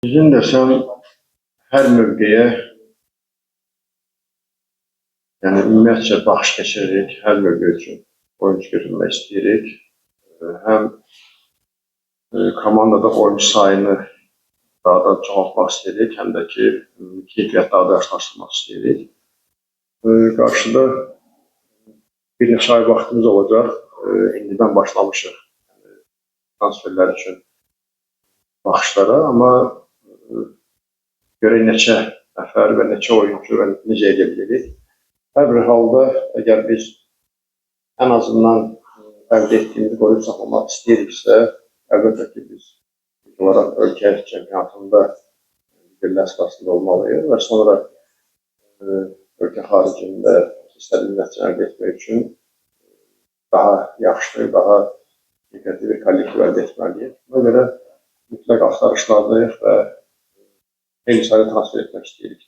Bizim desəm hər mövqeyə, yəni ümumiyyətcə baxış keçiririk, hər mövqe üçün oyuncu götürmək istəyirik. Həm komandada oyuncu sayını daha da çoxaltmaq istəyirik, həm də ki, keyfiyyət daha da yaxşılaşdırmaq istəyirik. Qarşıda bir neçə ay vaxtımız olacaq. İndidən başlamışıq transferlər üçün baxışlara, amma görək neçə nəfər və neçə oyuncu və necə edə bilirik. Hər bir halda, əgər biz ən azından əldə etdiyimizi qoruyub saxlamaq istəyiriksə, əlbəttə ki, biz olaraq ölkə çempionatında liderlər sırasında olmalıyıq və sonra ölkə xaricində istədiyimiz nəticəni əldə etmək üçün daha yaxşı, daha diqqətli bir kollektiv əldə etməliyik. Buna görə mütləq axtarışlardayıq və eyni sayda transfer etmək istəyirik.